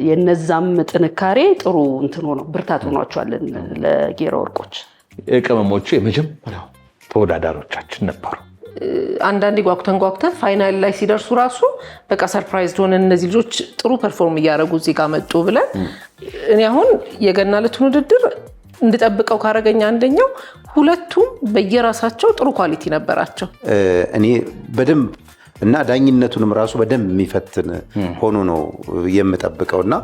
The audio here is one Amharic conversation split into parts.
የነዛም ጥንካሬ ጥሩ እንትን ሆኖ ብርታት ሆኗቸዋል ለጌራ ወርቆች። ቅመሞቹ የመጀመሪያው ተወዳዳሪዎቻችን ነበሩ። አንዳንዴ ጓጉተን ፋይናል ላይ ሲደርሱ ራሱ በቃ ሰርፕራይዝ ሆነን እነዚህ ልጆች ጥሩ ፐርፎርም እያደረጉ እዚህ ጋር መጡ ብለን እኔ አሁን የገና ዕለቱን ውድድር እንድጠብቀው ካረገኝ አንደኛው ሁለቱም በየራሳቸው ጥሩ ኳሊቲ ነበራቸው። እኔ በደንብ እና ዳኝነቱንም ራሱ በደንብ የሚፈትን ሆኖ ነው የምጠብቀውና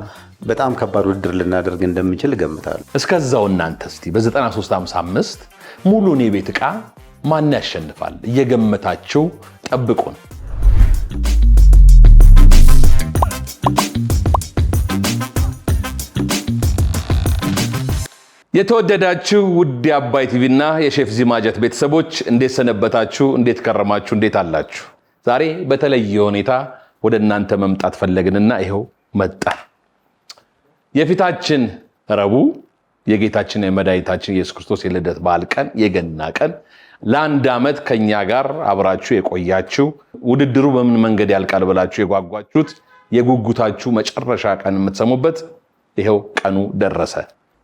በጣም ከባድ ውድድር ልናደርግ እንደምንችል ገምታለሁ። እስከዛው እናንተ እስቲ በ9355 ሙሉን የቤት ዕቃ ማን ያሸንፋል እየገመታችሁ ጠብቁን። የተወደዳችሁ ውድ የአባይ ቲቪና የሼፍ ዚማጀት ቤተሰቦች እንዴት ሰነበታችሁ? እንዴት ከረማችሁ? እንዴት አላችሁ? ዛሬ በተለየ ሁኔታ ወደ እናንተ መምጣት ፈለግንና ይሄው መጣን። የፊታችን ረቡዕ የጌታችን የመድኃኒታችን ኢየሱስ ክርስቶስ የልደት በዓል ቀን የገና ቀን ለአንድ ዓመት ከኛ ጋር አብራችሁ የቆያችሁ ውድድሩ በምን መንገድ ያልቃል ብላችሁ የጓጓችሁት የጉጉታችሁ መጨረሻ ቀን የምትሰሙበት ይሄው ቀኑ ደረሰ።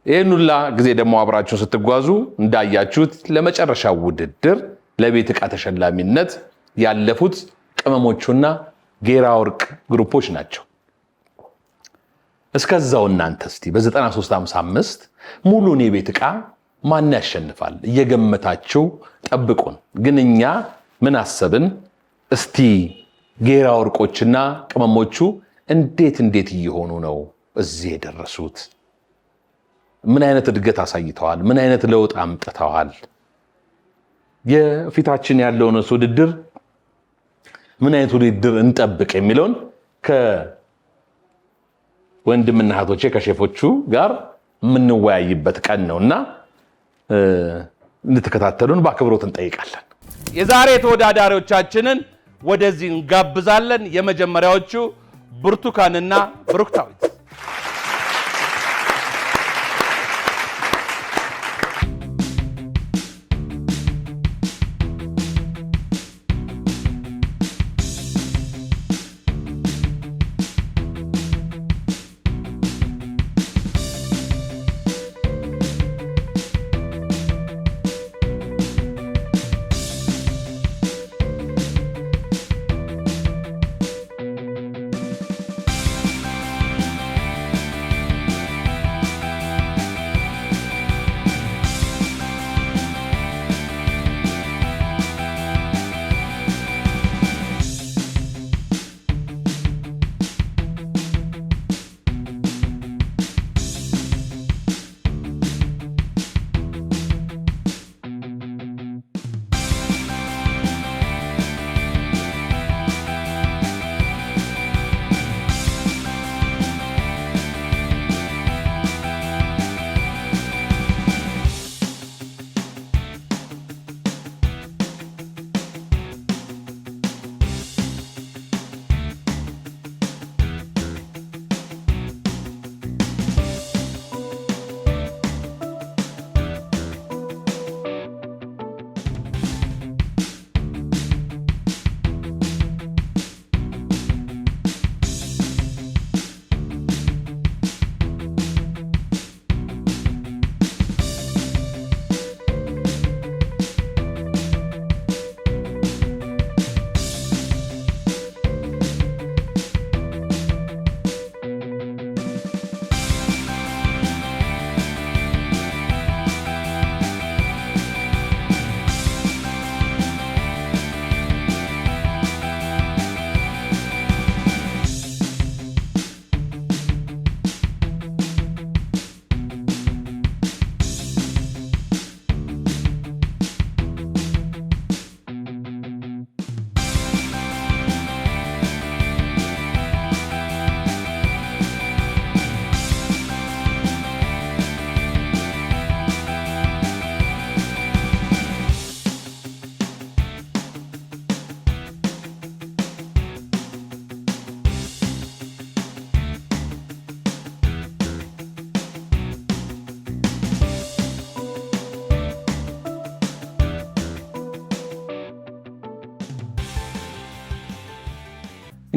ይህን ሁላ ጊዜ ደግሞ አብራችሁ ስትጓዙ እንዳያችሁት ለመጨረሻው ውድድር ለቤት ዕቃ ተሸላሚነት ያለፉት ቅመሞቹና ጌራ ወርቅ ግሩፖች ናቸው። እስከዛው እናንተ እስቲ በ9355 ሙሉን የቤት ዕቃ ማን ያሸንፋል እየገመታችሁ ጠብቁን። ግን እኛ ምን አሰብን? እስቲ ጌራ ወርቆችና ቅመሞቹ እንዴት እየሆኑ ነው እዚህ የደረሱት? ምን አይነት እድገት አሳይተዋል? ምን አይነት ለውጥ አምጥተዋል? የፊታችን ያለውን ውድድር ምን አይነት ውድድር እንጠብቅ የሚለውን ከወንድምና እህቶቼ ከሼፎቹ ጋር የምንወያይበት ቀን ነውና እንድትከታተሉን በአክብሮት እንጠይቃለን። የዛሬ ተወዳዳሪዎቻችንን ወደዚህ እንጋብዛለን። የመጀመሪያዎቹ ብርቱካንና ብሩክታዊት።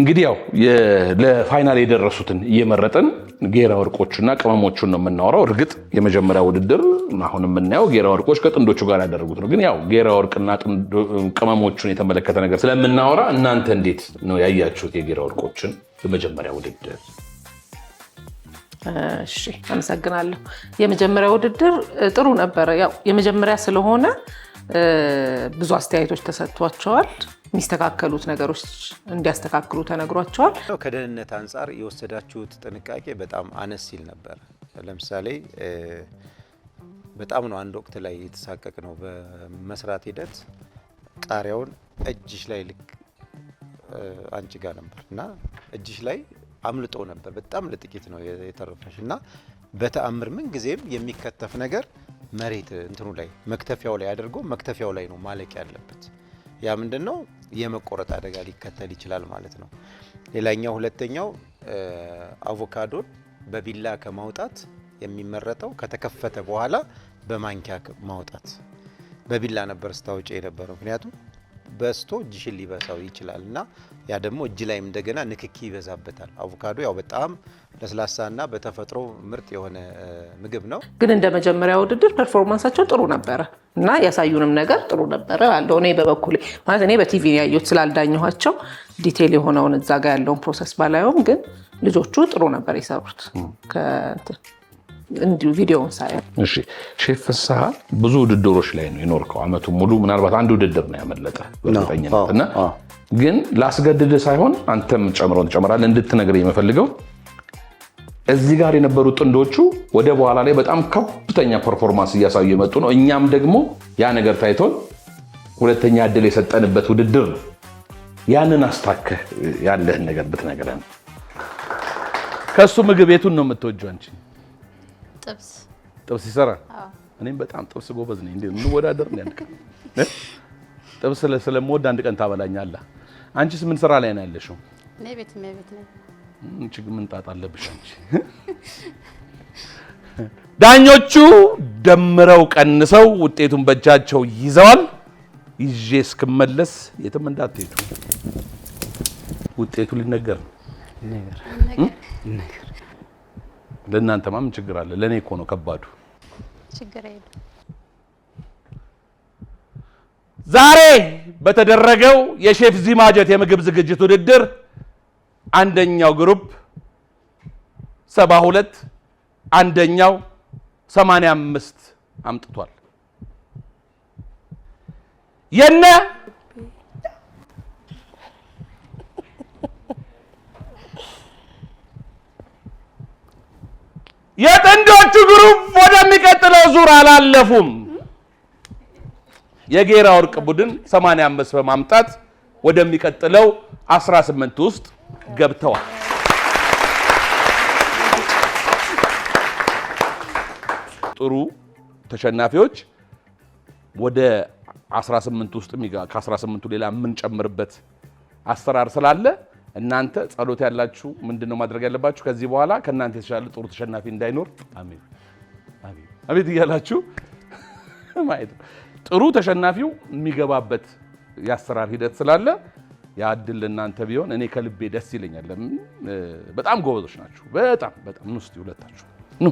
እንግዲህ ያው ለፋይናል የደረሱትን እየመረጥን ጌራ ወርቆችና ቅመሞቹን ነው የምናወራው። እርግጥ የመጀመሪያ ውድድር አሁን የምናየው ጌራ ወርቆች ከጥንዶቹ ጋር ያደረጉት ነው። ግን ያው ጌራ ወርቅና ቅመሞቹን የተመለከተ ነገር ስለምናወራ እናንተ እንዴት ነው ያያችሁት የጌራ ወርቆችን የመጀመሪያ ውድድር? እሺ አመሰግናለሁ። የመጀመሪያ ውድድር ጥሩ ነበረ። ያው የመጀመሪያ ስለሆነ ብዙ አስተያየቶች ተሰጥቷቸዋል። የሚስተካከሉት ነገሮች እንዲያስተካክሉ ተነግሯቸዋል። ከደህንነት አንጻር የወሰዳችሁት ጥንቃቄ በጣም አነስ ሲል ነበር። ለምሳሌ በጣም ነው አንድ ወቅት ላይ የተሳቀቅ ነው በመስራት ሂደት ቃሪያውን እጅሽ ላይ ልክ አንቺ ጋር ነበር እና እጅሽ ላይ አምልጦ ነበር። በጣም ለጥቂት ነው የተረፈሽ እና በተአምር ምን ጊዜም የሚከተፍ ነገር መሬት እንትኑ ላይ መክተፊያው ላይ አድርጎ መክተፊያው ላይ ነው ማለቅ ያለበት። ያ ምንድነው የመቆረጥ አደጋ ሊከተል ይችላል ማለት ነው። ሌላኛው ሁለተኛው አቮካዶን በቢላ ከማውጣት የሚመረጠው ከተከፈተ በኋላ በማንኪያ ማውጣት። በቢላ ነበር ስታውጪ የነበረው ምክንያቱም በስቶ እጅሽን ሊበሳው ይችላል እና ያ ደግሞ እጅ ላይም እንደገና ንክኪ ይበዛበታል። አቮካዶ ያው በጣም ለስላሳና በተፈጥሮ ምርጥ የሆነ ምግብ ነው። ግን እንደ መጀመሪያ ውድድር ፐርፎርማንሳቸው ጥሩ ነበረ እና ያሳዩንም ነገር ጥሩ ነበረ አለው። እኔ በበኩሌ ማለት እኔ በቲቪ ያየሁት ስላልዳኘኋቸው ዲቴል የሆነውን እዛ ጋር ያለውን ፕሮሰስ ባላየውም ግን ልጆቹ ጥሩ ነበር የሰሩት እንዲሁ ቪዲዮውን ሳይ። እሺ ሼፍ ፍስሐ ብዙ ውድድሮች ላይ ነው የኖርከው አመቱን ሙሉ። ምናልባት አንድ ውድድር ነው ያመለጠ በእርግጠኝነት እና ግን ላስገድድ ሳይሆን አንተም ጨምረውን ትጨምራለህ እንድትነግረኝ የምፈልገው እዚህ ጋር የነበሩ ጥንዶቹ ወደ በኋላ ላይ በጣም ከፍተኛ ፐርፎርማንስ እያሳዩ የመጡ ነው። እኛም ደግሞ ያ ነገር ታይቶን ሁለተኛ እድል የሰጠንበት ውድድር ነው። ያንን አስታከህ ያለህን ነገር ብትነግረን። ከሱ ምግብ የቱን ነው የምትወጂው አንቺ? ጥብስ ይሰራል። እኔም በጣም ጥብስ ጎበዝ ነኝ። እንዴ እንወዳደር እንዴ? አንድ ቀን ጥብስ ስለምወድ አንድ ቀን ታበላኛለህ። አንቺስ ምን ስራ ላይ ነው ያለሽው? እኔ ቤት ነኝ። እቺ ምን ጣጣ አለብሽ አንቺ? ዳኞቹ ደምረው ቀንሰው ውጤቱን በእጃቸው ይዘዋል። ይዤ እስክመለስ የትም እንዳትሄዱ። ውጤቱ ሊነገር ነገር ለእናንተማ ምን ችግር አለ? ለእኔ እኮ ነው ከባዱ። ችግር የለም። ዛሬ በተደረገው የሼፍ ዚማጀት የምግብ ዝግጅት ውድድር አንደኛው ግሩፕ 72 አንደኛው 85 አምጥቷል። የጥንዶቹ ግሩፕ ወደሚቀጥለው ዙር አላለፉም። የጌራ ወርቅ ቡድን 85 በማምጣት ወደሚቀጥለው 18 ውስጥ ገብተዋል። ጥሩ ተሸናፊዎች ወደ 18 ውስጥ ከ18ቱ ሌላ የምንጨምርበት አሰራር ስላለ እናንተ ጸሎት ያላችሁ ምንድነው ማድረግ ያለባችሁ? ከዚህ በኋላ ከእናንተ የተሻለ ጥሩ ተሸናፊ እንዳይኖር አሜን አሜን አሜን እያላችሁ ማየት ጥሩ ተሸናፊው የሚገባበት የአሰራር ሂደት ስላለ ያ እድል ለእናንተ ቢሆን እኔ ከልቤ ደስ ይለኛል። በጣም ጎበዞች ናችሁ። በጣም በጣም ኑ እስቲ ሁለታችሁ ኑ።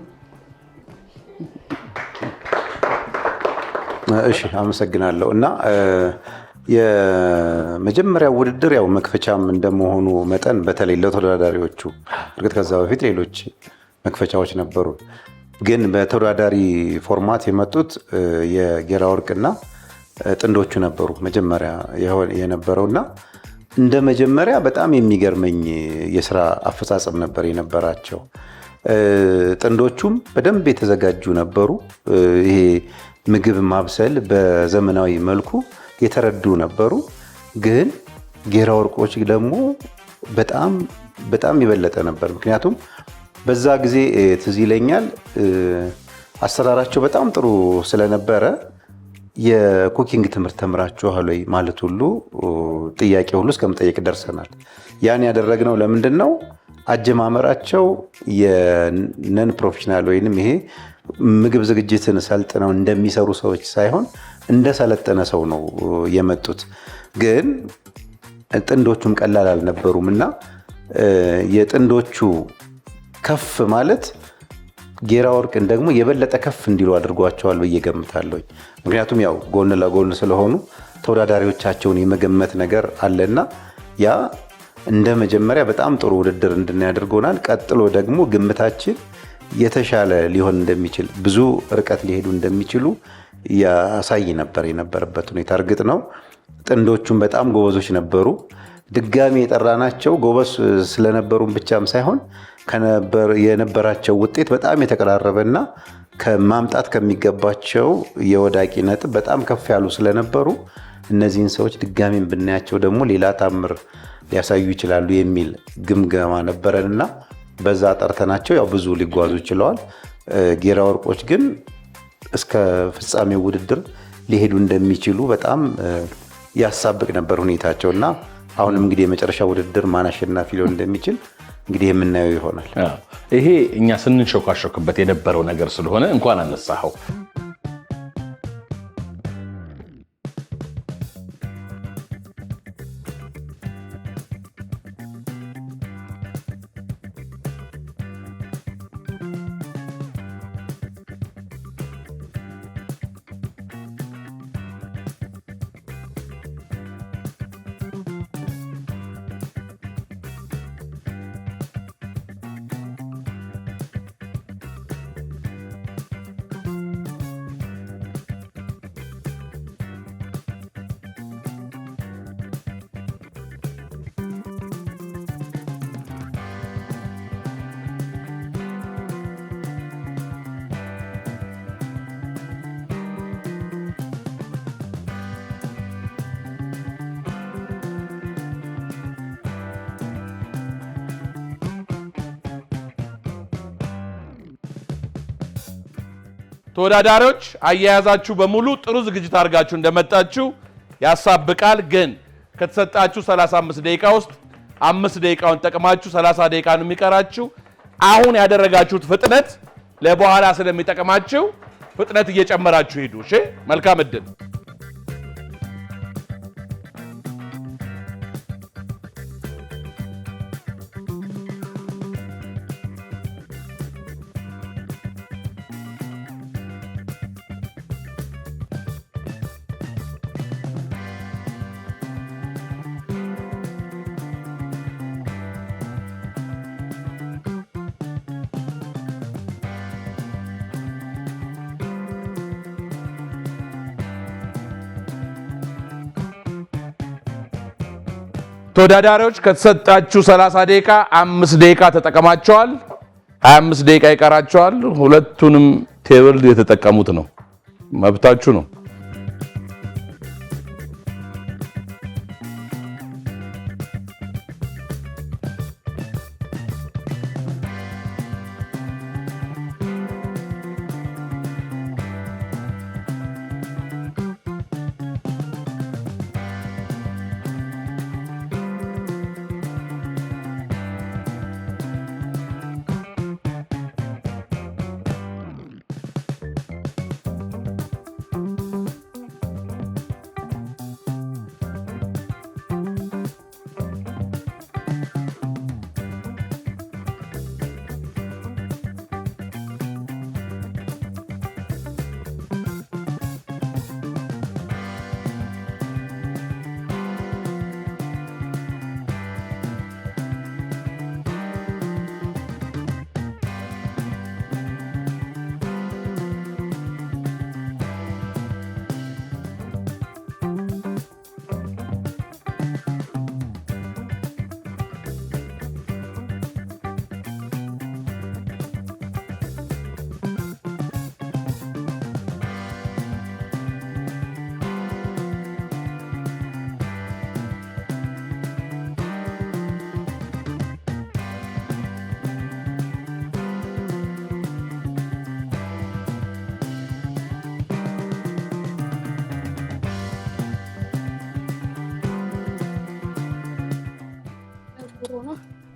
እሺ አመሰግናለሁ። እና የመጀመሪያው ውድድር ያው መክፈቻም እንደመሆኑ መጠን በተለይ ለተወዳዳሪዎቹ እርግጥ ከዛ በፊት ሌሎች መክፈቻዎች ነበሩ፣ ግን በተወዳዳሪ ፎርማት የመጡት የጌራ ወርቅና ጥንዶቹ ነበሩ መጀመሪያ የነበረውና እንደ መጀመሪያ በጣም የሚገርመኝ የስራ አፈጻጸም ነበር የነበራቸው። ጥንዶቹም በደንብ የተዘጋጁ ነበሩ። ይሄ ምግብ ማብሰል በዘመናዊ መልኩ የተረዱ ነበሩ። ግን ጌራ ወርቆች ደግሞ በጣም በጣም የበለጠ ነበር። ምክንያቱም በዛ ጊዜ ትዝ ይለኛል አሰራራቸው በጣም ጥሩ ስለነበረ የኩኪንግ ትምህርት ተምራችኋል ወይ ማለት ሁሉ ጥያቄ ሁሉ እስከመጠየቅ ደርሰናል። ያን ያደረግነው ለምንድን ነው? አጀማመራቸው የነን ፕሮፌሽናል ወይንም ይሄ ምግብ ዝግጅትን ሰልጥነው እንደሚሰሩ ሰዎች ሳይሆን እንደ ሰለጠነ ሰው ነው የመጡት። ግን ጥንዶቹም ቀላል አልነበሩምና የጥንዶቹ ከፍ ማለት ጌራ ወርቅን ደግሞ የበለጠ ከፍ እንዲሉ አድርጓቸዋል ብዬ ገምታለሁ። ምክንያቱም ያው ጎን ለጎን ስለሆኑ ተወዳዳሪዎቻቸውን የመገመት ነገር አለና ያ እንደ መጀመሪያ በጣም ጥሩ ውድድር እንድናደርገናል። ቀጥሎ ደግሞ ግምታችን የተሻለ ሊሆን እንደሚችል ብዙ ርቀት ሊሄዱ እንደሚችሉ ያሳይ ነበር የነበረበት ሁኔታ። እርግጥ ነው ጥንዶቹም በጣም ጎበዞች ነበሩ። ድጋሚ የጠራናቸው ጎበዝ ስለነበሩም ብቻም ሳይሆን የነበራቸው ውጤት በጣም የተቀራረበና ከማምጣት ከሚገባቸው የወዳቂ ነጥብ በጣም ከፍ ያሉ ስለነበሩ እነዚህን ሰዎች ድጋሚን ብናያቸው ደግሞ ሌላ ታምር ሊያሳዩ ይችላሉ የሚል ግምገማ ነበረንና በዛ ጠርተናቸው ያው ብዙ ሊጓዙ ይችላል። ጌራ ወርቆች ግን እስከ ፍጻሜው ውድድር ሊሄዱ እንደሚችሉ በጣም ያሳብቅ ነበር ሁኔታቸውና አሁንም እንግዲህ የመጨረሻ ውድድር ማን አሸናፊ ሊሆን እንደሚችል እንግዲህ የምናየው ይሆናል። ይሄ እኛ ስንሾካሾክበት የነበረው ነገር ስለሆነ እንኳን አነሳኸው። ተወዳዳሪዎች አያያዛችሁ በሙሉ ጥሩ ዝግጅት አድርጋችሁ እንደመጣችሁ ያሳብቃል። ግን ከተሰጣችሁ 35 ደቂቃ ውስጥ 5 ደቂቃውን ተጠቅማችሁ 30 ደቂቃ ነው የሚቀራችሁ። አሁን ያደረጋችሁት ፍጥነት ለበኋላ ስለሚጠቅማችሁ ፍጥነት እየጨመራችሁ ሂዱ። እሺ፣ መልካም እድል። ተወዳዳሪዎች ከተሰጣችሁ 30 ደቂቃ 5 ደቂቃ ተጠቅማችኋል። 25 ደቂቃ ይቀራችኋል። ሁለቱንም ቴብል የተጠቀሙት ነው፣ መብታችሁ ነው።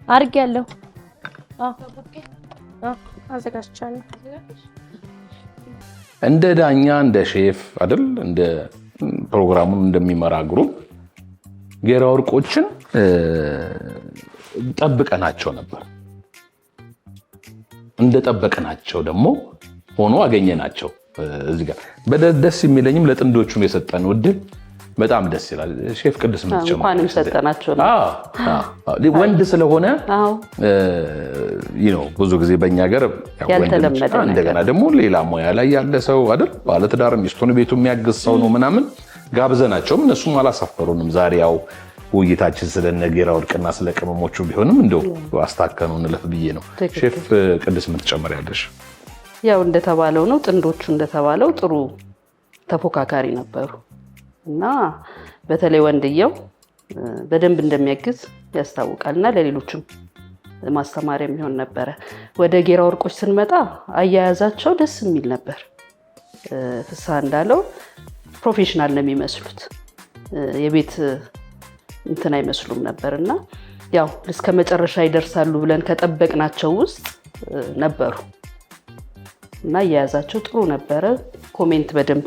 አርጌያለሁ። አዘጋጅቻለሁ። እንደ ዳኛ እንደ ሼፍ አይደል እንደ ፕሮግራሙን እንደሚመራ ግሩፕ ጌራ ወርቆችን ጠብቀናቸው ነበር። እንደጠበቅናቸው ደግሞ ሆኖ አገኘናቸው። እዚህ ጋር ደስ የሚለኝም ለጥንዶቹም የሰጠን እድል በጣም ደስ ይላል። ሼፍ ቅድስ የምትጨምረው እንኳንም ሰጠናቸው ነው። ወንድ ስለሆነ ብዙ ጊዜ በእኛ ሀገር ያልተለመደ እንደገና ደግሞ ሌላ ሙያ ላይ ያለ ሰው አይደል ባለትዳር ሚስቱን ቤቱ የሚያግዝ ሰው ነው ምናምን ጋብዘናቸውም እነሱም አላሳፈሩንም። ዛሬ ያው ውይይታችን ስለነ ጌራ ወርቅና ስለ ቅመሞቹ ቢሆንም እንደው አስታከኑ እንለፍ ብዬ ነው። ሼፍ ቅድስ የምትጨምሪያለሽ? ያው እንደተባለው ነው። ጥንዶቹ እንደተባለው ጥሩ ተፎካካሪ ነበሩ እና በተለይ ወንድየው በደንብ እንደሚያግዝ ያስታውቃል እና ለሌሎችም ማስተማሪያ የሚሆን ነበረ። ወደ ጌራ ወርቆች ስንመጣ አያያዛቸው ደስ የሚል ነበር። ፍስሐ እንዳለው ፕሮፌሽናል ነው የሚመስሉት፣ የቤት እንትን አይመስሉም ነበር እና ያው እስከ መጨረሻ ይደርሳሉ ብለን ከጠበቅናቸው ውስጥ ነበሩ እና አያያዛቸው ጥሩ ነበረ። ኮሜንት በደንብ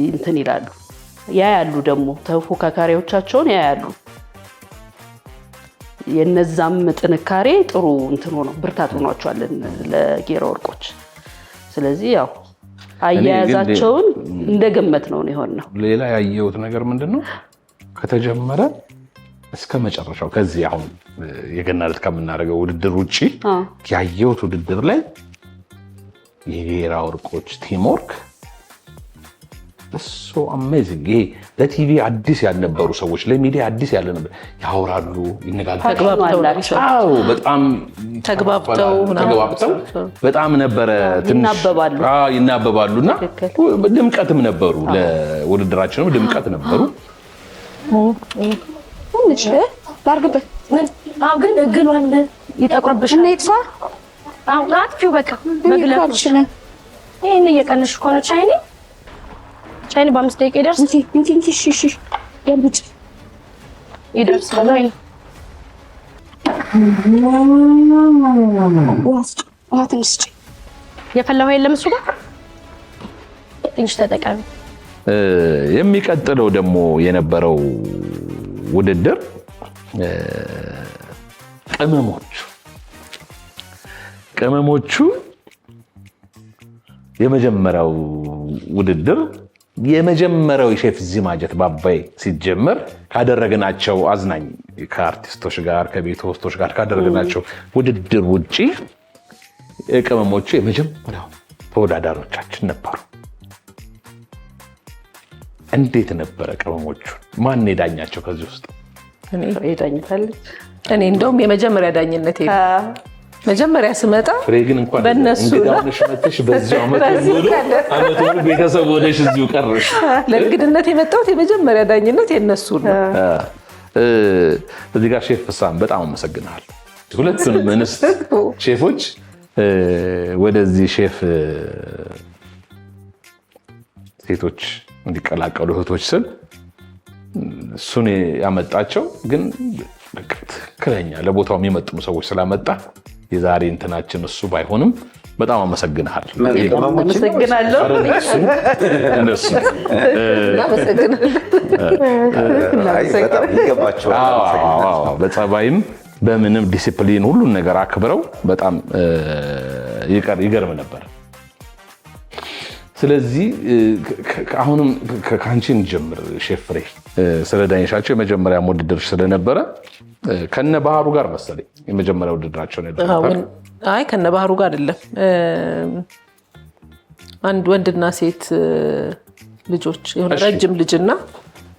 እንትን ይላሉ፣ ያያሉ፣ ደግሞ ተፎካካሪዎቻቸውን ያያሉ። የነዛም ጥንካሬ ጥሩ እንትን ሆኖ ብርታት ሆኗቸዋል ለጌራ ወርቆች። ስለዚህ ያው አያያዛቸውን እንደገመት ነው የሆነው። ሌላ ያየሁት ነገር ምንድነው ከተጀመረ እስከ መጨረሻው ከዚህ አሁን የገና ዕለት ከምናደርገው ውድድር ውጪ ያየሁት ውድድር ላይ የጌራ ወርቆች ቲምወርክ እሱ አሜዚንግ። ይሄ ለቲቪ አዲስ ያልነበሩ ሰዎች ለሚዲያ አዲስ ያለ ነበር፣ ያወራሉ፣ ይነጋገራሉ፣ በጣም ተግባብተው በጣም ነበረ ይናበባሉና ድምቀትም ነበሩ። ለውድድራችንም ድምቀት ነበሩ። ትንሽ ላርግበት ግን እግሏን ይጠቁርብሻል እና ይጥፋ አጥፊው በቃ መግለጽ ይሄን እየቀነሽ እኮ ነው። ቻይኒ በ5 ደቂቃ ይደርስ እንት እሺ ያልብጭ ይደርሳል። ውሃ ትንሽ የፈላው የለም እሱ ጋር ትንሽ ተጠቃሚ። የሚቀጥለው ደግሞ የነበረው ውድድር ቅመሞቹ የመጀመሪያው ውድድር የመጀመሪያው የሼፍ ዚማጀት በአባይ ሲጀመር ካደረግናቸው አዝናኝ ከአርቲስቶች ጋር ከቤት ሆስቶች ጋር ካደረግናቸው ውድድር ውጪ ቅመሞቹ የመጀመሪያው ተወዳዳሪዎቻችን ነበሩ። እንዴት ነበረ ቅመሞቹ? ማን የዳኛቸው ከዚህ ውስጥ? እኔ እንደውም የመጀመሪያ ዳኝነት መጀመሪያ ስመጣ ፍሬ ግን እንኳን በእነሱ መጥተሽ በዚህ ዓመት ሙሉ ቤተሰብ ሆነሽ እዚሁ ቀረሽ። ለእንግድነት የመጣሁት የመጀመሪያ ዳኝነት የነሱ ነው። እዚህ ጋር ሼፍ ፍስሐን በጣም አመሰግናለሁ። ሁለቱንም እንስት ሼፎች ወደዚህ ሼፍ ሴቶች እንዲቀላቀሉ እህቶች ስል እሱን ያመጣቸው ግን ትክክለኛ ለቦታው የሚመጥኑ ሰዎች ስላመጣ የዛሬ እንትናችን እሱ ባይሆንም በጣም አመሰግናለሁ። በጸባይም በምንም ዲሲፕሊን ሁሉን ነገር አክብረው በጣም ይገርም ነበር። ስለዚህ አሁንም ከአንቺን ጀምር ሼፍ ፍሬ፣ ስለ ዳኝሻቸው የመጀመሪያ ውድድር ስለነበረ ከነ ባህሩ ጋር መሰለኝ የመጀመሪያ ውድድራቸው ነው። አይ ከነ ባህሩ ጋር አይደለም፣ አንድ ወንድና ሴት ልጆች የሆነ ረጅም ልጅና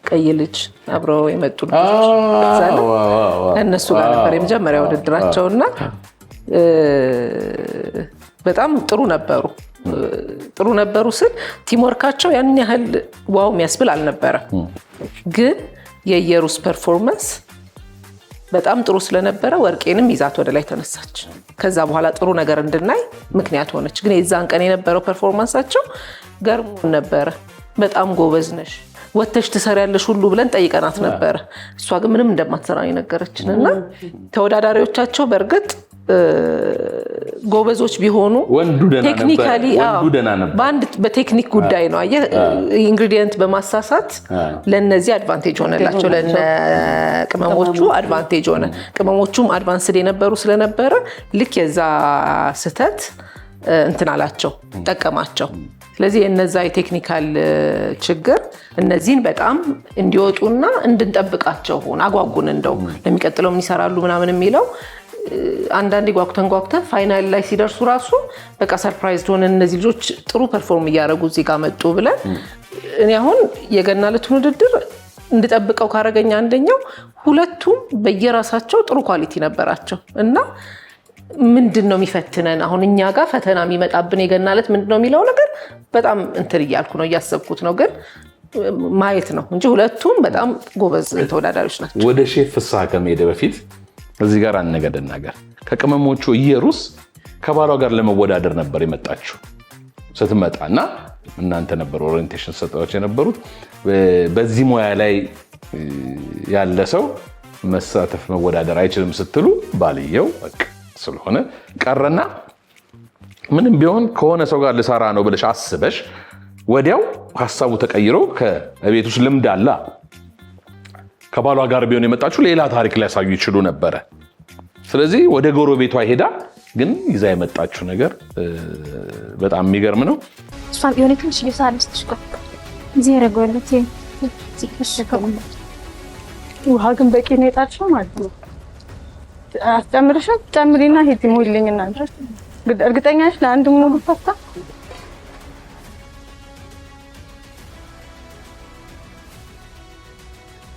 ቀይ ልጅ አብረው የመጡ ልጆች እነሱ ጋር ነበር የመጀመሪያ ውድድራቸውና በጣም ጥሩ ነበሩ ስል ቲምወርካቸው ያን ያህል ዋው የሚያስብል አልነበረ። ግን የኢየሩስ ፐርፎርማንስ በጣም ጥሩ ስለነበረ ወርቄንም ይዛት ወደ ላይ ተነሳች። ከዛ በኋላ ጥሩ ነገር እንድናይ ምክንያት ሆነች። ግን የዛን ቀን የነበረው ፐርፎርማንሳቸው ገርሞን ነበረ። በጣም ጎበዝ ነሽ ወተሽ ትሰሪያለሽ ሁሉ ብለን ጠይቀናት ነበረ። እሷ ግን ምንም እንደማትሰራ ነገረችንና ተወዳዳሪዎቻቸው በእርግጥ ጎበዞች ቢሆኑ ቴክኒካሊ በአንድ በቴክኒክ ጉዳይ ነው አየህ ኢንግሪዲየንት በማሳሳት ለነዚህ አድቫንቴጅ ሆነላቸው ለነ ቅመሞቹ አድቫንቴጅ ሆነ ቅመሞቹም አድቫንስድ የነበሩ ስለነበረ ልክ የዛ ስተት እንትን አላቸው ጠቀማቸው ስለዚህ እነዛ የቴክኒካል ችግር እነዚህን በጣም እንዲወጡና እንድንጠብቃቸው ሆነ አጓጉን እንደው ለሚቀጥለው ምን ይሰራሉ ምናምን የሚለው አንዳንዴ ጓጉተን ፋይናል ላይ ሲደርሱ ራሱ በቃ ሰርፕራይዝ ሆነ እነዚህ ልጆች ጥሩ ፐርፎርም እያደረጉ እዚህ ጋር መጡ ብለን እኔ አሁን የገና ዕለት ውድድር እንድጠብቀው ካረገኝ አንደኛው ሁለቱም በየራሳቸው ጥሩ ኳሊቲ ነበራቸው እና ምንድነው የሚፈትነን አሁን እኛ ጋር ፈተና የሚመጣብን የገና ዕለት ምንድነው የሚለው ነገር በጣም እንትን እያልኩ ነው እያሰብኩት ነው ግን ማየት ነው እንጂ ሁለቱም በጣም ጎበዝ ተወዳዳሪዎች ናቸው ወደ ሼፍ ፍስሐ ከመሄድ በፊት እዚህ ጋር አነገደናገር ከቅመሞቹ ኢየሩስ ከባሏ ጋር ለመወዳደር ነበር የመጣችው ስትመጣና እናንተ ነበር ኦሪየንቴሽን ሰጣዎች የነበሩት በዚህ ሙያ ላይ ያለ ሰው መሳተፍ መወዳደር አይችልም ስትሉ ባልየው በቃ ስለሆነ ቀረና ምንም ቢሆን ከሆነ ሰው ጋር ልሰራ ነው ብለሽ አስበሽ ወዲያው ሐሳቡ ተቀይሮ ከቤት ውስጥ ልምድ አለ ከባሏ ጋር ቢሆን የመጣችው ሌላ ታሪክ ሊያሳዩ ይችሉ ነበር ስለዚህ ወደ ጎረቤቷ ሄዳ ግን ይዛ የመጣችው ነገር በጣም የሚገርም ነው እሷን የሆነ ትንሽ ይሳልስ ትሽቆ እዚህ ያረጋለት ውሃ ግን በቂ ነው የጣልሽው ማለት ነው አስተምርሽ ጨምሪና ሄቲ ሞልልኝና እርግጠኛ ነሽ ለአንድ ሙሉ ፓስታ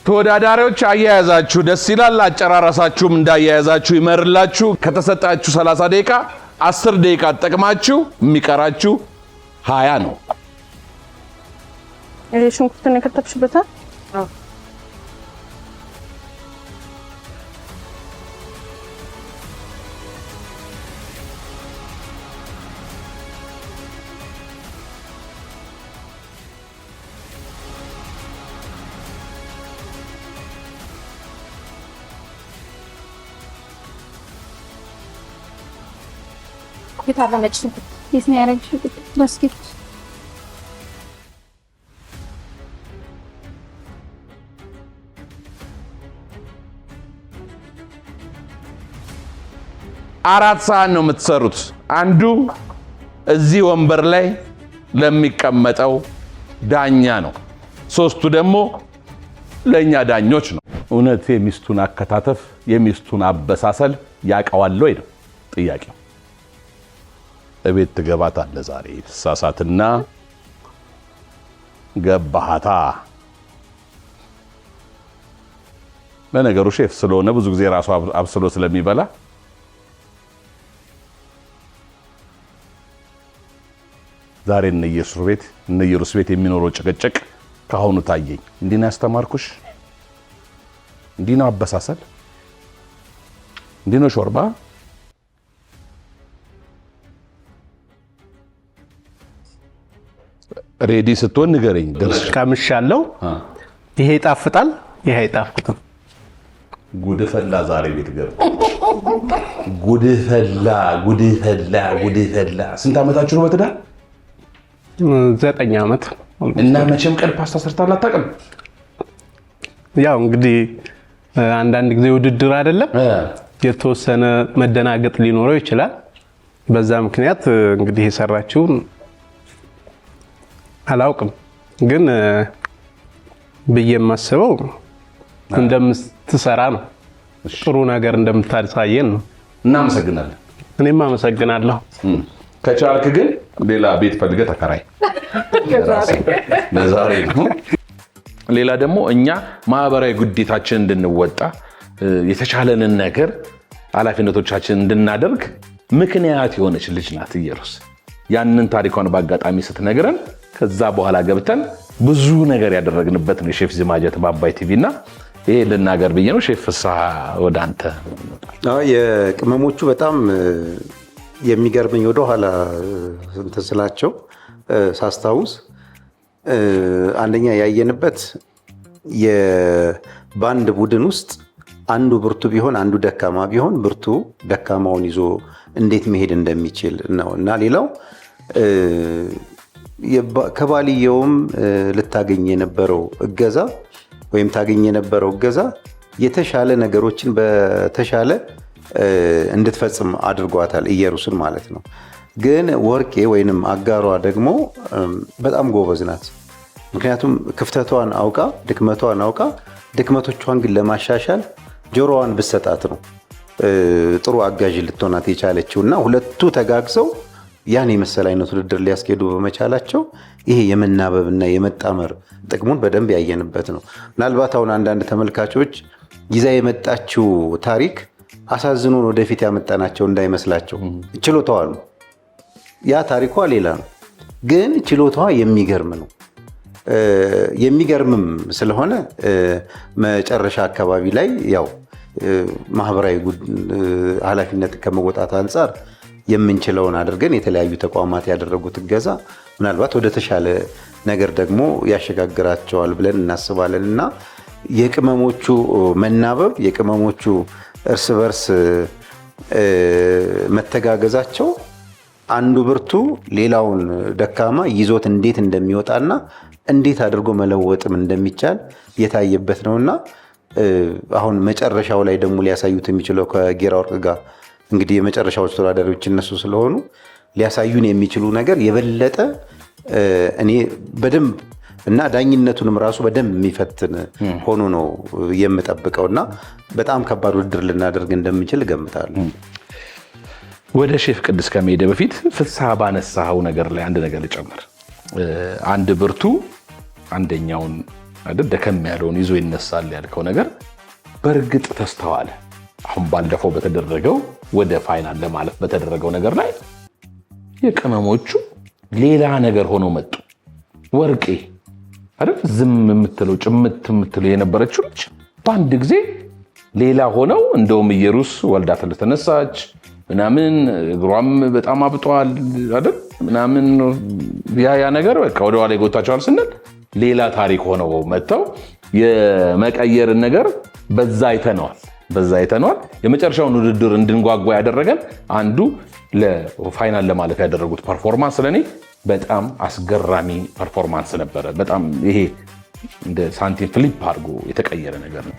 ተወዳዳሪዎች አያያዛችሁ ደስ ይላል አጨራረሳችሁም እንዳያያዛችሁ ይመርላችሁ ከተሰጣችሁ 30 ደቂቃ 10 ደቂቃ ተጠቅማችሁ የሚቀራችሁ 20 ነው ሽንኩርቱን የከተፍሽበታል የታረመች የት ነው ያረግሽው ባስኬት አራት ሰዓት ነው የምትሰሩት አንዱ እዚህ ወንበር ላይ ለሚቀመጠው ዳኛ ነው ሶስቱ ደግሞ ለኛ ዳኞች ነው እውነት የሚስቱን አከታተፍ የሚስቱን አበሳሰል ያቀዋል ወይ ነው ጥያቄው እቤት ትገባታለህ ዛሬ ተሳሳትና ገባሃታ ለነገሩ ሼፍ ስለሆነ ብዙ ጊዜ ራሱ አብስሎ ስለሚበላ ዛሬ እነ ኢየሩስ ቤት የሚኖረው ጭቅጭቅ ካሁኑ ታየኝ እንዲህ ነው ያስተማርኩሽ እንዲህ ነው አበሳሰል እንዲህ ነው ሾርባ ሬዲ ስትሆን ንገረኝ ቀምሻለሁ ይሄ ይጣፍጣል ይሄ አይጣፍጥም ጉድፈላ ዛሬ ቤት ገብ ጉድፈላ ስንት አመታችሁ ነው በትዳር 9 አመት እና መቼም ቀን ፓስታ ሰርታላ አታውቅም ያው እንግዲህ አንዳንድ ጊዜ ውድድር አይደለም የተወሰነ መደናገጥ ሊኖረው ይችላል በዛ ምክንያት እንግዲህ የሰራችው አላውቅም ግን በየማስበው እንደምትሰራ ነው ጥሩ ነገር እንደምታሳየን ነው እናመሰግናለን እኔም አመሰግናለሁ ከቻልክ ግን ሌላ ቤት ፈልገህ ተከራይ ለዛሬ ነው ሌላ ደግሞ እኛ ማህበራዊ ግዴታችንን እንድንወጣ የተቻለንን ነገር ኃላፊነቶቻችንን እንድናደርግ ምክንያት የሆነች ልጅ ናት ኢየሩስ ያንን ታሪኳን በአጋጣሚ ስትነግረን ከዛ በኋላ ገብተን ብዙ ነገር ያደረግንበት ነው ሼፍ ዚማጀት በአባይ ቲቪና ይሄ ልናገር ብዬ ነው ሼፍ ፍስሐ ወደ አንተ የቅመሞቹ በጣም የሚገርመኝ ወደ ኋላ እንትን ስላቸው ሳስታውስ አንደኛ ያየንበት በአንድ ቡድን ውስጥ አንዱ ብርቱ ቢሆን አንዱ ደካማ ቢሆን ብርቱ ደካማውን ይዞ እንዴት መሄድ እንደሚችል ነው። እና ሌላው ከባልየውም ልታገኝ የነበረው እገዛ ወይም ታገኝ የነበረው እገዛ የተሻለ ነገሮችን በተሻለ እንድትፈጽም አድርጓታል ኢየሩስን ማለት ነው። ግን ወርቄ ወይንም አጋሯ ደግሞ በጣም ጎበዝ ናት። ምክንያቱም ክፍተቷን አውቃ ድክመቷን አውቃ ድክመቶቿን ግን ለማሻሻል ጆሮዋን ብሰጣት ነው ጥሩ አጋዥ ልትሆናት የቻለችው እና ሁለቱ ተጋግዘው ያን የመሰለ አይነት ውድድር ሊያስኬዱ በመቻላቸው ይሄ የመናበብና የመጣመር ጥቅሙን በደንብ ያየንበት ነው። ምናልባት አሁን አንዳንድ ተመልካቾች ይዛ የመጣችው ታሪክ አሳዝኖን ወደፊት ያመጣናቸው እንዳይመስላቸው ችሎታዋ ነው። ያ ታሪኳ ሌላ ነው፣ ግን ችሎታዋ የሚገርም ነው። የሚገርምም ስለሆነ መጨረሻ አካባቢ ላይ ያው ማህበራዊ ኃላፊነት ከመወጣት አንጻር የምንችለውን አድርገን የተለያዩ ተቋማት ያደረጉት እገዛ ምናልባት ወደ ተሻለ ነገር ደግሞ ያሸጋግራቸዋል ብለን እናስባለን እና የቅመሞቹ መናበብ የቅመሞቹ እርስ በርስ መተጋገዛቸው አንዱ ብርቱ ሌላውን ደካማ ይዞት እንዴት እንደሚወጣና እንዴት አድርጎ መለወጥም እንደሚቻል የታየበት ነውና አሁን መጨረሻው ላይ ደግሞ ሊያሳዩት የሚችለው ከጌራ ወርቅ ጋር እንግዲህ የመጨረሻዎች ተወዳዳሪዎች እነሱ ስለሆኑ ሊያሳዩን የሚችሉ ነገር የበለጠ እኔ በደንብ እና ዳኝነቱንም ራሱ በደንብ የሚፈትን ሆኖ ነው የምጠብቀውና በጣም ከባድ ውድድር ልናደርግ እንደምንችል እገምታለሁ። ወደ ሼፍ ቅድስ ከመሄደ በፊት ፍስሐ ባነሳው ነገር ላይ አንድ ነገር ልጨምር። አንድ ብርቱ አንደኛውን አይደል ደከም ያለውን ይዞ ይነሳል ያልከው ነገር በእርግጥ ተስተዋለ። አሁን ባለፈው በተደረገው ወደ ፋይናል ለማለፍ በተደረገው ነገር ላይ የቅመሞቹ ሌላ ነገር ሆኖ መጡ። ወርቄ አይደል ዝም የምትለው ጭምት የምትለው የነበረችው ልጅ በአንድ ጊዜ ሌላ ሆነው እንደውም ኢየሩስ ወልዳ ተነሳች ምናምን እግሯም በጣም አብጧል አይደል ምናምን ያ ነገር በቃ ወደ ኋላ ይጎታቸዋል ስንል ሌላ ታሪክ ሆነው መጥተው የመቀየርን ነገር በዛ አይተነዋል። የመጨረሻውን ውድድር እንድንጓጓ ያደረገን አንዱ ለፋይናል ለማለፍ ያደረጉት ፐርፎርማንስ ለኔ በጣም አስገራሚ ፐርፎርማንስ ነበረ። በጣም ይሄ እንደ ሳንቲም ፍሊፕ አድርጎ የተቀየረ ነገር ነው።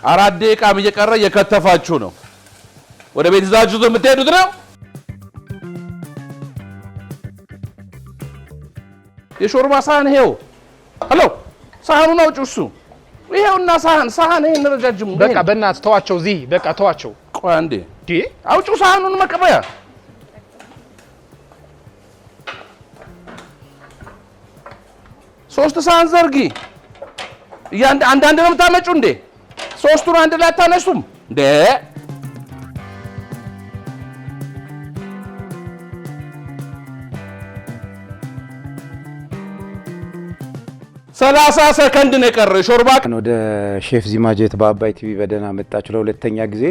አራት ደቂቃም እየቀረ እየከተፋችሁ ነው። ወደ ቤት ይዛችሁት የምትሄዱት ነው። የሾርባ ሳህን ይሄው። ሄሎ ሳህኑን አውጪው። እሱ ይሄውና ሳህን ይሄን ረጃጅሙ በቃ በእናትህ ተዋቸው። እዚህ በቃ ተዋቸው። ቆይ አንዴ አውጪው ሳህኑን መቀበያ። ሶስት ሳህን ዘርጊ። አንዳንድ ነው የምታመጪው እንዴ? ሶስቱን አንድ ላይ አታነሱም እንዴ? ሰላሳ ሰከንድ ነው የቀረ። ሾርባ ወደ ሼፍ ዚማጀት በአባይ ቲቪ በደህና መጣችሁ ለሁለተኛ ጊዜ።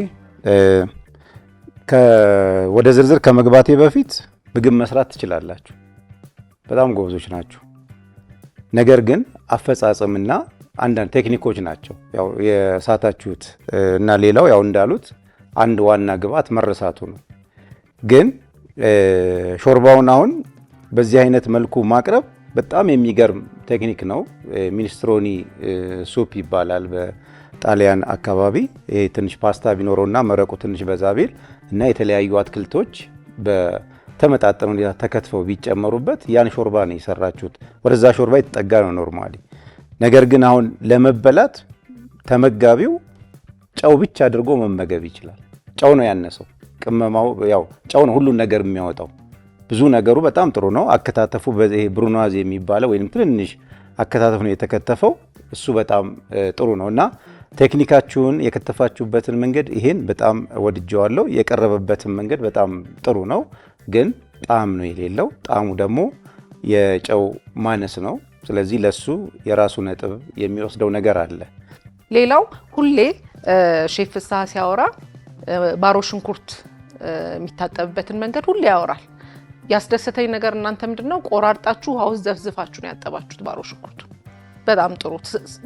ወደ ዝርዝር ከመግባቴ በፊት ምግብ መስራት ትችላላችሁ፣ በጣም ጎበዞች ናችሁ። ነገር ግን አፈጻጸምና አንዳንድ ቴክኒኮች ናቸው ያው የሳታችሁት እና ሌላው ያው እንዳሉት አንድ ዋና ግብአት መረሳቱ ነው። ግን ሾርባውን አሁን በዚህ አይነት መልኩ ማቅረብ በጣም የሚገርም ቴክኒክ ነው። ሚኒስትሮኒ ሱፕ ይባላል በጣሊያን አካባቢ። ይሄ ትንሽ ፓስታ ቢኖረውና መረቁ ትንሽ በዛ ቢል እና የተለያዩ አትክልቶች በተመጣጠኑ ሁኔታ ተከትፈው ቢጨመሩበት ያን ሾርባ ነው የሰራችሁት። ወደዛ ሾርባ የተጠጋ ነው ኖርማሊ። ነገር ግን አሁን ለመበላት ተመጋቢው ጨው ብቻ አድርጎ መመገብ ይችላል። ጨው ነው ያነሰው። ቅመማው ያው ጨው ነው ሁሉን ነገር የሚያወጣው። ብዙ ነገሩ በጣም ጥሩ ነው። አከታተፉ በዚህ ብሩኗዝ የሚባለው ወይንም ትንሽ አከታተፍ ነው የተከተፈው። እሱ በጣም ጥሩ ነውና ቴክኒካችሁን የከተፋችሁበትን መንገድ ይሄን በጣም ወድጀዋለሁ። የቀረበበትን መንገድ በጣም ጥሩ ነው። ግን ጣዕም ነው የሌለው። ጣዕሙ ደግሞ የጨው ማነስ ነው። ስለዚህ ለሱ የራሱ ነጥብ የሚወስደው ነገር አለ። ሌላው ሁሌ ሼፍ ፍስሐ ሲያወራ ባሮ ሽንኩርት የሚታጠብበትን መንገድ ሁሌ ያወራል። ያስደሰተኝ ነገር እናንተ ምንድነው ቆራርጣችሁ ውሃ ውስጥ ዘፍዝፋችሁ ነው ያጠባችሁት ባሮ ሽንኩርቱ። በጣም ጥሩ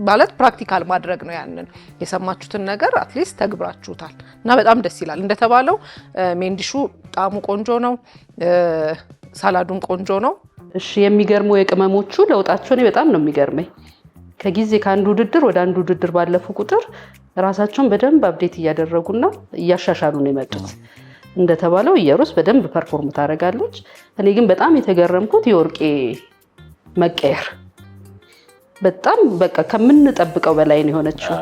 ማለት ፕራክቲካል ማድረግ ነው። ያንን የሰማችሁትን ነገር አትሊስት ተግብራችሁታል እና በጣም ደስ ይላል። እንደተባለው ሜንዲሹ ጣዕሙ ቆንጆ ነው፣ ሳላዱም ቆንጆ ነው። እሺ የሚገርሙ የቅመሞቹ ለውጣቸው እኔ በጣም ነው የሚገርመኝ። ከጊዜ ከአንዱ ውድድር ወደ አንዱ ውድድር ባለፉ ቁጥር ራሳቸውን በደንብ አፕዴት እያደረጉና እያሻሻሉ ነው የመጡት። እንደተባለው ኢየሩስ በደንብ ፐርፎርም ታደርጋለች። እኔ ግን በጣም የተገረምኩት የወርቄ መቀየር በጣም በቃ ከምንጠብቀው በላይ ነው የሆነችው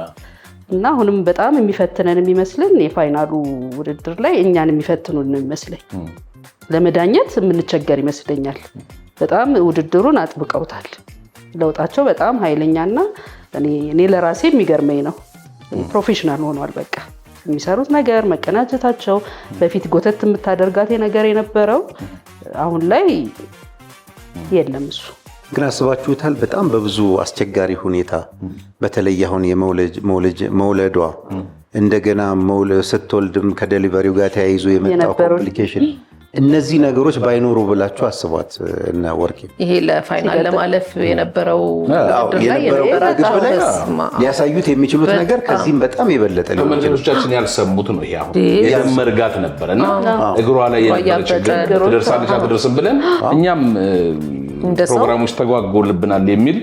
እና አሁንም በጣም የሚፈትነን የሚመስልን የፋይናሉ ውድድር ላይ እኛን የሚፈትኑን ነው የሚመስለኝ። ለመዳኘት የምንቸገር ይመስለኛል። በጣም ውድድሩን አጥብቀውታል። ለውጣቸው በጣም ኃይለኛና እኔ ለራሴ የሚገርመኝ ነው። ፕሮፌሽናል ሆኗል። በቃ የሚሰሩት ነገር መቀናጀታቸው፣ በፊት ጎተት የምታደርጋት ነገር የነበረው አሁን ላይ የለም። እሱ ግን አስባችሁታል? በጣም በብዙ አስቸጋሪ ሁኔታ በተለይ አሁን መውለዷ እንደገና ስትወልድም ከዴሊቨሪው ጋር ተያይዞ የመጣው ኮምፕሊኬሽን እነዚህ ነገሮች ባይኖሩ ብላችሁ አስቧት እና ወርቄ ይሄ ለፋይናል ለማለፍ የነበረው ሊያሳዩት የሚችሉት ነገር ከዚህም በጣም የበለጠ ተመልካቾቻችን ያልሰሙት ነው። ይሄ አሁን የደም መርጋት ነበርና እግሯ ላይ የነበረች ትደርሳለች አትደርስም ብለን እኛም ፕሮግራሞች ተጓጎልብናል የሚል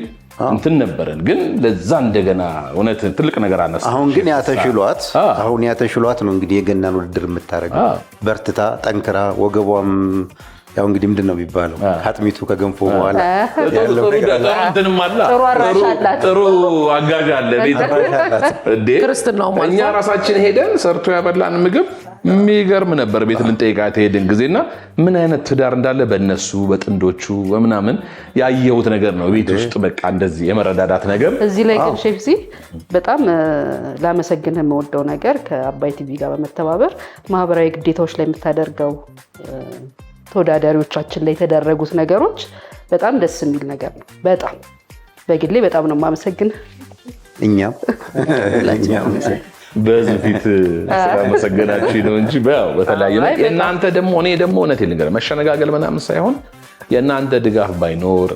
እንትን ነበረን። ግን ለዛ እንደገና እውነት ትልቅ ነገር አነሳ። አሁን ግን ያተሽሏት ነው እንግዲህ የገናን ውድድር የምታደርገው በርትታ ጠንክራ ወገቧም ያው እንግዲህ ምንድን ነው የሚባለው አጥሚቱ ከገንፎ በኋላ ያለው ጥሩ አጋዥ አለ። እኛ ራሳችን ሄደን ሰርቶ ያበላን ምግብ የሚገርም ነበር። ቤት ልንጠይቃት ሄድን ጊዜና ምን አይነት ትዳር እንዳለ በእነሱ በጥንዶቹ በምናምን ያየሁት ነገር ነው። ቤት ውስጥ በቃ እንደዚህ የመረዳዳት ነገር። እዚህ ላይ ግን ሼፍ በጣም ላመሰግንህ የምወደው ነገር ከአባይ ቲቪ ጋር በመተባበር ማህበራዊ ግዴታዎች ላይ የምታደርገው ተወዳዳሪዎቻችን ላይ የተደረጉት ነገሮች በጣም ደስ የሚል ነገር ነው። በጣም በግሌ በጣም ነው የማመሰግንህ። እኛም በዚህ ፊት ስለመሰገናችሁ ነው እንጂ በተለያየ ነው። የእናንተ ደግሞ እኔ ደግሞ እውነቴን ልንገርህ መሸነጋገል ምናምን ሳይሆን የእናንተ ድጋፍ ባይኖር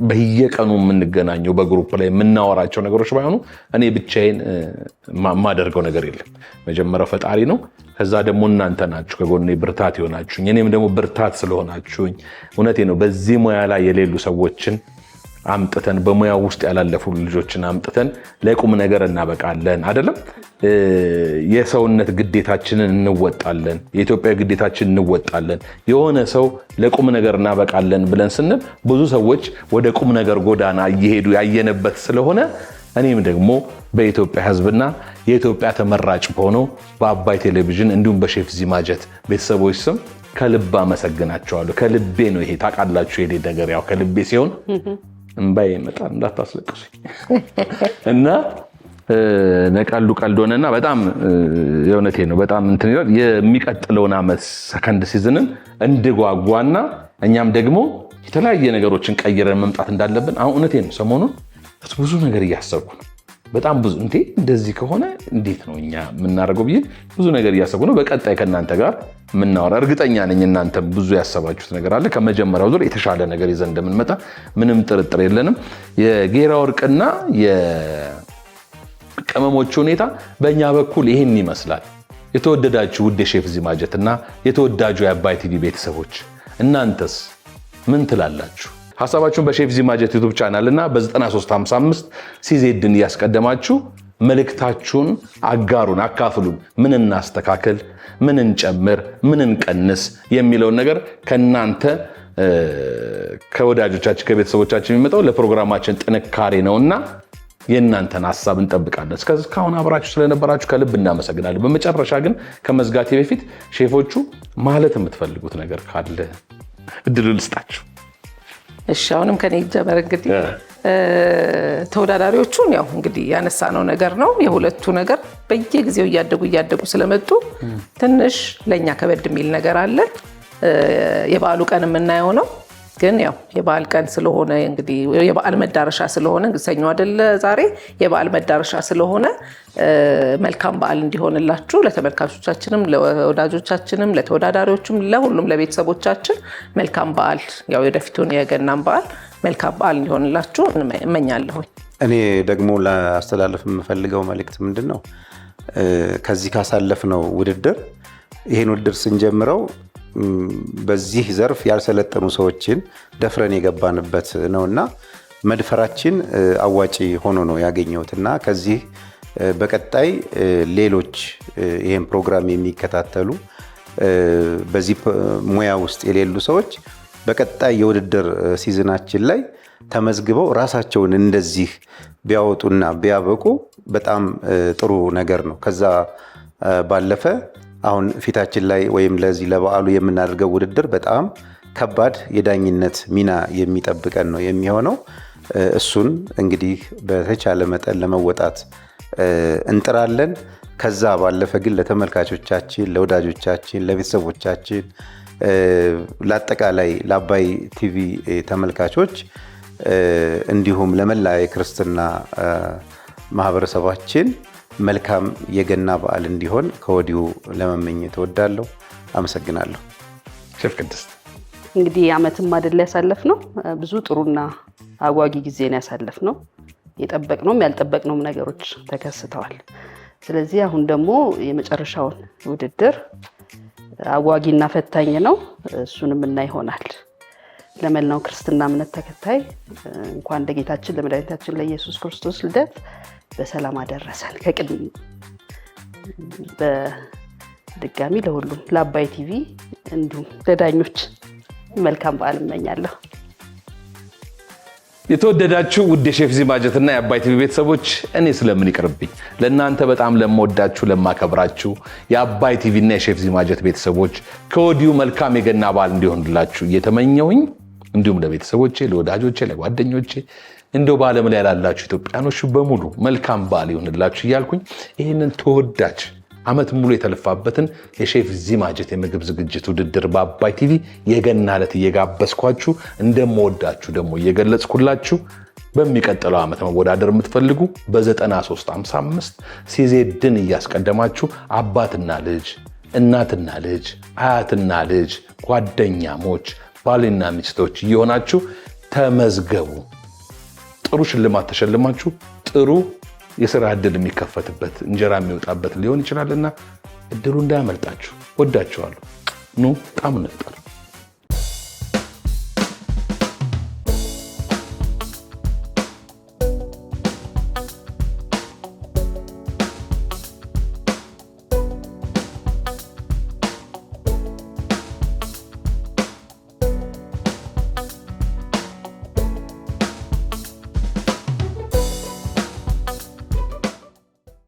በየቀኑ የምንገናኘው በግሩፕ ላይ የምናወራቸው ነገሮች ባይሆኑ እኔ ብቻዬን የማደርገው ነገር የለም። መጀመሪያው ፈጣሪ ነው። ከዛ ደግሞ እናንተ ናችሁ ከጎኔ ብርታት ይሆናችሁኝ። እኔም ደግሞ ብርታት ስለሆናችሁኝ እውነቴ ነው በዚህ ሙያ ላይ የሌሉ ሰዎችን አምጥተን በሙያ ውስጥ ያላለፉ ልጆችን አምጥተን ለቁም ነገር እናበቃለን። አይደለም የሰውነት ግዴታችንን እንወጣለን፣ የኢትዮጵያ ግዴታችንን እንወጣለን። የሆነ ሰው ለቁም ነገር እናበቃለን ብለን ስንል ብዙ ሰዎች ወደ ቁም ነገር ጎዳና እየሄዱ ያየነበት ስለሆነ እኔም ደግሞ በኢትዮጵያ ሕዝብና የኢትዮጵያ ተመራጭ ሆነው በአባይ ቴሌቪዥን እንዲሁም በሼፍ ዚማጀት ቤተሰቦች ስም ከልብ አመሰግናቸዋለሁ። ከልቤ ነው ይሄ ታውቃላችሁ። የኔ ነገር ያው ከልቤ ሲሆን እንባዬ ይመጣል እንዳታስለቅሱኝ እና ነቀሉ ቀልድ ሆነና በጣም የእውነቴ ነው። በጣም እንትን ይላል። የሚቀጥለውን ዓመት ሰከንድ ሲዝንን እንድጓጓና እኛም ደግሞ የተለያየ ነገሮችን ቀይረን መምጣት እንዳለብን አሁን እውነቴ ነው። ሰሞኑን ብዙ ነገር እያሰብኩ ነው። በጣም ብዙ እንደዚህ ከሆነ እንዴት ነው እኛ የምናደርገው ብዬ ብዙ ነገር እያሰብኩ ነው። በቀጣይ ከእናንተ ጋር የምናወራ እርግጠኛ ነኝ። እናንተ ብዙ ያሰባችሁት ነገር አለ። ከመጀመሪያው ዙር የተሻለ ነገር ይዘን እንደምንመጣ ምንም ጥርጥር የለንም። የጌራ ወርቅና የቅመሞቹ ሁኔታ በእኛ በኩል ይህን ይመስላል። የተወደዳችሁ ውድ የሼፍ ዚማጀት እና የተወዳጁ የአባይ ቲቪ ቤተሰቦች እናንተስ ምን ትላላችሁ? ሐሳባችሁን በሼፍ ዚማጀት ዩቲዩብ ቻናል እና በ9355 ሲዜድን እያስቀደማችሁ መልእክታችሁን አጋሩን፣ አካፍሉን። ምን እናስተካከል፣ ምን እንጨምር፣ ምን እንቀንስ የሚለውን ነገር ከናንተ ከወዳጆቻችን ከቤተሰቦቻችን የሚመጣው ለፕሮግራማችን ጥንካሬ ነውና የእናንተን ሐሳብ እንጠብቃለን። እስካሁን አብራችሁ ስለነበራችሁ ከልብ እናመሰግናለን። በመጨረሻ ግን ከመዝጋቴ በፊት ሼፎቹ ማለት የምትፈልጉት ነገር ካለ እድሉ ልስጣችሁ። እሺ አሁንም ከኔ ይጀመር። እንግዲህ ተወዳዳሪዎቹን ያው እንግዲህ ያነሳነው ነገር ነው። የሁለቱ ነገር በየጊዜው እያደጉ ስለመጡ ትንሽ ለኛ ከበድ የሚል ነገር አለ። የበዓሉ ቀን የምናየው ነው። ግን ያው የበዓል ቀን ስለሆነ እንግዲህ የበዓል መዳረሻ ስለሆነ ሰኞ አይደለ ዛሬ የበዓል መዳረሻ ስለሆነ መልካም በዓል እንዲሆንላችሁ ለተመልካቾቻችንም ለወዳጆቻችንም ለተወዳዳሪዎችም ለሁሉም ለቤተሰቦቻችን መልካም በዓል ያው የወደፊቱን የገናን በዓል መልካም በዓል እንዲሆንላችሁ እመኛለሁ። እኔ ደግሞ ላስተላልፍ የምፈልገው መልእክት ምንድነው ከዚህ ካሳለፍነው ውድድር ይሄን ውድድር ስንጀምረው በዚህ ዘርፍ ያልሰለጠኑ ሰዎችን ደፍረን የገባንበት ነውና መድፈራችን አዋጪ ሆኖ ነው ያገኘሁትና ከዚህ በቀጣይ ሌሎች ይሄን ፕሮግራም የሚከታተሉ በዚህ ሙያ ውስጥ የሌሉ ሰዎች በቀጣይ የውድድር ሲዝናችን ላይ ተመዝግበው ራሳቸውን እንደዚህ ቢያወጡና ቢያበቁ በጣም ጥሩ ነገር ነው። ከዛ ባለፈ አሁን ፊታችን ላይ ወይም ለዚህ ለበዓሉ የምናደርገው ውድድር በጣም ከባድ የዳኝነት ሚና የሚጠብቀን ነው የሚሆነው። እሱን እንግዲህ በተቻለ መጠን ለመወጣት እንጥራለን። ከዛ ባለፈ ግን ለተመልካቾቻችን፣ ለወዳጆቻችን፣ ለቤተሰቦቻችን፣ ለአጠቃላይ ለአባይ ቲቪ ተመልካቾች እንዲሁም ለመላ የክርስትና ማህበረሰባችን መልካም የገና በዓል እንዲሆን ከወዲሁ ለመመኘት እወዳለሁ። አመሰግናለሁ። ሼፍ ቅድስት እንግዲህ ዓመትም አይደል ያሳለፍነው ብዙ ጥሩና አጓጊ ጊዜን ያሳለፍነው የጠበቅነውም ያልጠበቅነውም ነገሮች ተከስተዋል። ስለዚህ አሁን ደግሞ የመጨረሻውን ውድድር አጓጊና ፈታኝ ነው። እሱንም እና ይሆናል ለመላው ክርስትና እምነት ተከታይ እንኳን ለጌታችን ለመድኃኒታችን ለኢየሱስ ክርስቶስ ልደት በሰላም አደረሰን። ከቅድም በድጋሚ ለሁሉም ለአባይ ቲቪ እንዲሁም ለዳኞች መልካም በዓል እመኛለሁ። የተወደዳችሁ ውድ የሼፍ ዚማጀትና የአባይ ቲቪ ቤተሰቦች እኔ ስለምን ይቅርብኝ ለእናንተ በጣም ለምወዳችሁ ለማከብራችሁ የአባይ ቲቪና የሼፍ ዚማጀት ቤተሰቦች ከወዲሁ መልካም የገና በዓል እንዲሆንላችሁ እየተመኘሁኝ እንዲሁም ለቤተሰቦቼ፣ ለወዳጆቼ፣ ለጓደኞቼ እንደው በዓለም ላይ ላላችሁ ኢትዮጵያኖች በሙሉ መልካም በዓል ይሁንላችሁ እያልኩኝ ይህንን ተወዳጅ ዓመት ሙሉ የተለፋበትን የሼፍ ዚማጀት የምግብ ዝግጅት ውድድር በአባይ ቲቪ የገና ዕለት እየጋበዝኳችሁ እንደምወዳችሁ ደግሞ እየገለጽኩላችሁ በሚቀጥለው ዓመት መወዳደር የምትፈልጉ በ9355 ሲዜድን እያስቀደማችሁ አባትና ልጅ፣ እናትና ልጅ፣ አያትና ልጅ፣ ጓደኛሞች፣ ባልና ሚስቶች እየሆናችሁ ተመዝገቡ። ጥሩ ሽልማት ተሸልማችሁ ጥሩ የሥራ ዕድል የሚከፈትበት እንጀራ የሚወጣበት ሊሆን ይችላልና እድሉ እንዳያመልጣችሁ። ወዳችኋለሁ። ኑ ጣም እንፍጠር።